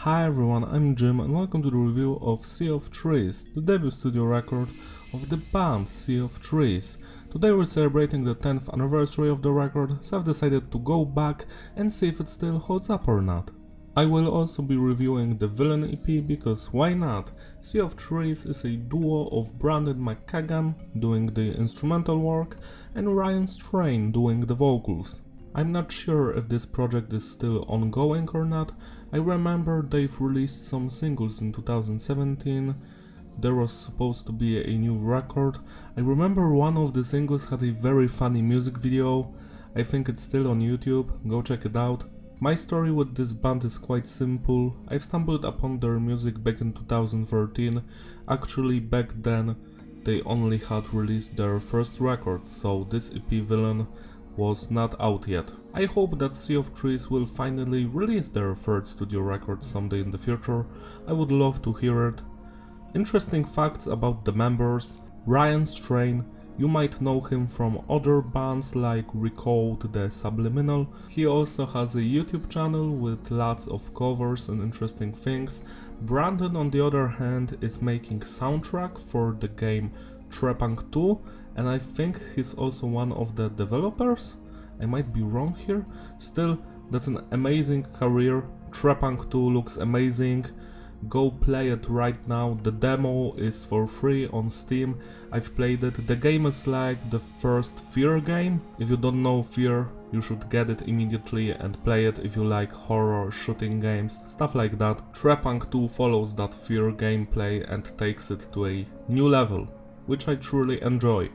Hi everyone, I'm Jim and welcome to the review of Sea of Trees, the debut studio record of the band Sea of Trees. Today we're celebrating the 10th anniversary of the record, so I've decided to go back and see if it still holds up or not. I will also be reviewing the Villain EP because why not? Sea of Trees is a duo of Brandon McKagan doing the instrumental work and Ryan Strain doing the vocals. I'm not sure if this project is still ongoing or not. I remember they've released some singles in 2017, there was supposed to be a new record. I remember one of the singles had a very funny music video, I think it's still on YouTube, go check it out. My story with this band is quite simple, I've stumbled upon their music back in 2013, actually back then they only had released their first record, so this EP Villain was not out yet. I hope that Sea of Trees will finally release their third studio record someday in the future, I would love to hear it. Interesting facts about the members: Ryan Strain, you might know him from other bands like Recalled the Subliminal. He also has a YouTube channel with lots of covers and interesting things. Brandon on the other hand is making soundtrack for the game Trepang 2 and I think he's also one of the developers. I might be wrong here. Still, that's an amazing career. Trepang 2 looks amazing. Go play it right now. The demo is for free on Steam. I've played it. The game is like the first Fear game. If you don't know Fear, you should get it immediately and play it if you like horror shooting games, stuff like that. Trepang 2 follows that Fear gameplay and takes it to a new level, which I truly enjoy.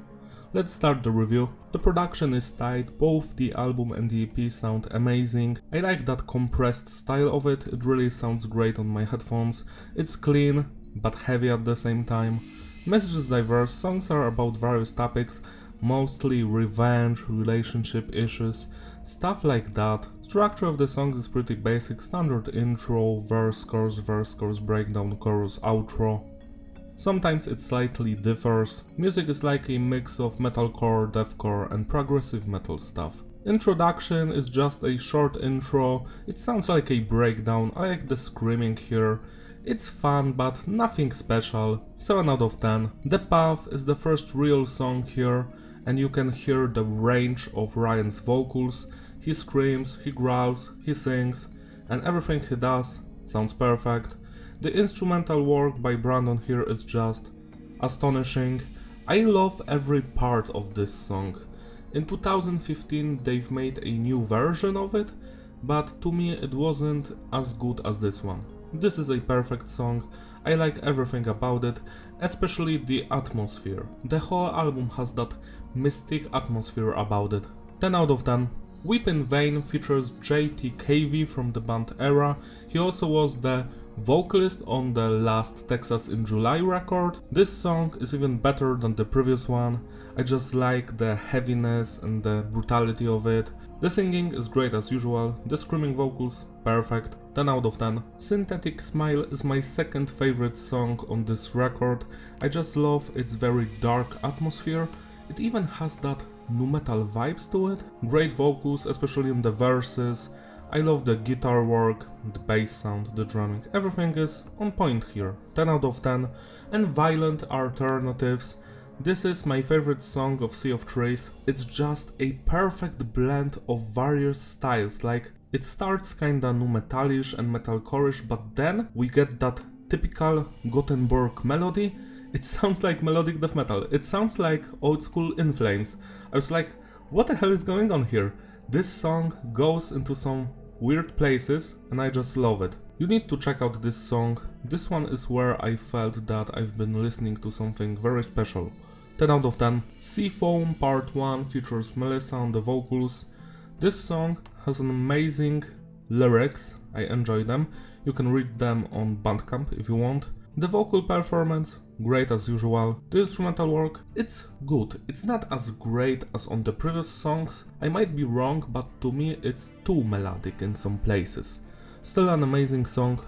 Let's start the review. The production is tight, both the album and the EP sound amazing. I like that compressed style of it, it really sounds great on my headphones. It's clean, but heavy at the same time. Message is diverse, songs are about various topics, mostly revenge, relationship issues, stuff like that. Structure of the songs is pretty basic, standard intro, verse, chorus, breakdown, chorus, outro. Sometimes it slightly differs. Music is like a mix of metalcore, deathcore and progressive metal stuff. Introduction is just a short intro, it sounds like a breakdown, I like the screaming here. It's fun but nothing special, 7 out of 10. The Path is the first real song here and you can hear the range of Ryan's vocals. He screams, he growls, he sings and everything he does sounds perfect. The instrumental work by Brandon here is just astonishing. I love every part of this song. In 2015 they've made a new version of it, but to me it wasn't as good as this one. This is a perfect song, I like everything about it, especially the atmosphere. The whole album has that mystic atmosphere about it. 10 out of 10. Weep in Vain features JTKV from the band Era. He also was the vocalist on the last Texas in July record. This song is even better than the previous one. I just like the heaviness and the brutality of it. The singing is great as usual, the screaming vocals perfect, 10 out of 10. Synthetic Smile is my second favorite song on this record. I just love its very dark atmosphere. It even has that nu metal vibes to it. Great vocals, especially in the verses. I love the guitar work, the bass sound, the drumming, everything is on point here, 10 out of 10. And Violent Alternatives, this is my favorite song of Sea of Trees. It's just a perfect blend of various styles, like it starts kinda nu metalish and metalcore-ish, but then we get that typical Gothenburg melody. It sounds like melodic death metal, it sounds like old school In Flames. I was like, what the hell is going on here? This song goes into some weird places and I just love it. You need to check out this song. This one is where I felt that I've been listening to something very special. 10 out of 10. Seafoam Part 1 features Melissa on the vocals. This song has an amazing lyrics, I enjoy them. You can read them on Bandcamp if you want. The vocal performance, great as usual. The instrumental work, it's good. It's not as great as on the previous songs. I might be wrong, but to me it's too melodic in some places. Still an amazing song,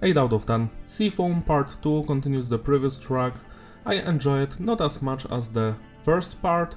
8 out of 10. Seafoam Part 2 continues the previous track. I enjoy it not as much as the first part,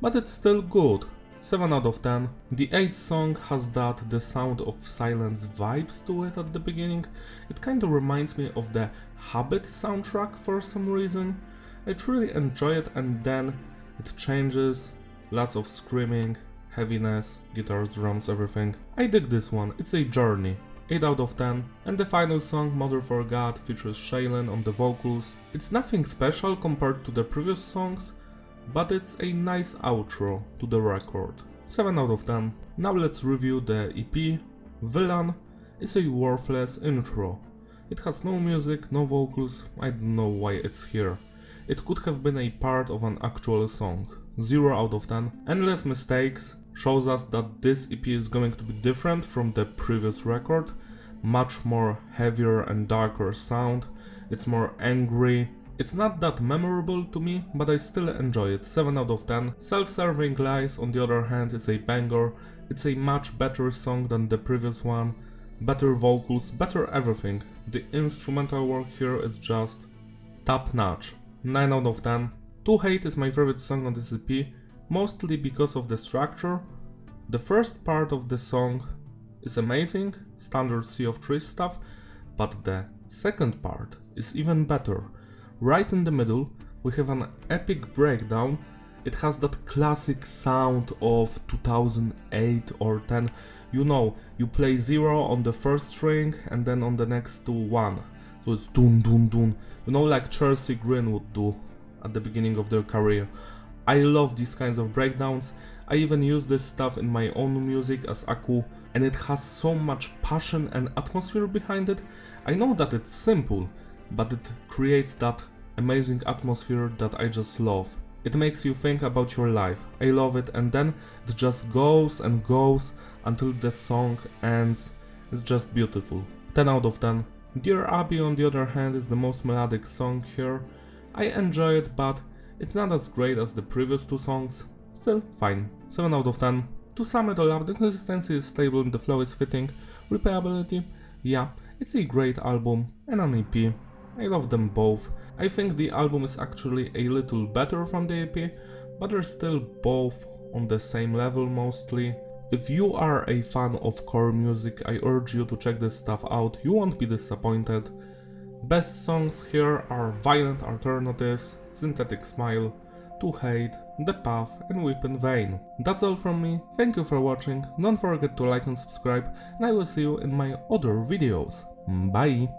but it's still good. 7 out of 10. The 8th song has that The Sound of Silence vibes to it at the beginning. It kinda reminds me of the Habit soundtrack for some reason. I truly enjoy it, and then it changes, lots of screaming, heaviness, guitars, drums, everything. I dig this one, it's a journey. 8 out of 10. And the final song, Mother for God, features Shaylin on the vocals. It's nothing special compared to the previous songs, but it's a nice outro to the record. 7 out of 10. Now let's review the EP. Villain is a worthless intro. It has no music, no vocals, I don't know why it's here. It could have been a part of an actual song. 0 out of 10. Endless Mistakes shows us that this EP is going to be different from the previous record. Much more heavier and darker sound. It's more angry. It's not that memorable to me, but I still enjoy it. 7 out of 10. Self-Serving Lies, on the other hand, is a banger. It's a much better song than the previous one. Better vocals, better everything. The instrumental work here is just top notch. 9 out of 10. To Hate is my favorite song on this EP, mostly because of the structure. The first part of the song is amazing, standard Sea of Trees stuff, but the second part is even better. Right in the middle, we have an epic breakdown. It has that classic sound of 2008 or 10. You know, you play 0 on the first string and then on the next to 1. So it's dun dun dun. You know, like Chelsea Green would do at the beginning of their career. I love these kinds of breakdowns. I even use this stuff in my own music as Aku, and it has so much passion and atmosphere behind it. I know that it's simple, but it creates that amazing atmosphere that I just love. It makes you think about your life. I love it, and then it just goes and goes until the song ends. It's just beautiful. 10 out of 10. Dear Abby, on the other hand, is the most melodic song here. I enjoy it, but it's not as great as the previous two songs. Still fine. 7 out of 10. To sum it all up, the consistency is stable and the flow is fitting. Replayability, yeah, it's a great album and an EP. I love them both. I think the album is actually a little better from the EP, but they're still both on the same level mostly. If you are a fan of core music, I urge you to check this stuff out, you won't be disappointed. Best songs here are Violent Alternatives, Synthetic Smile, To Hate, The Path and Weep in Vain. That's all from me, thank you for watching, don't forget to like and subscribe, and I will see you in my other videos. Bye!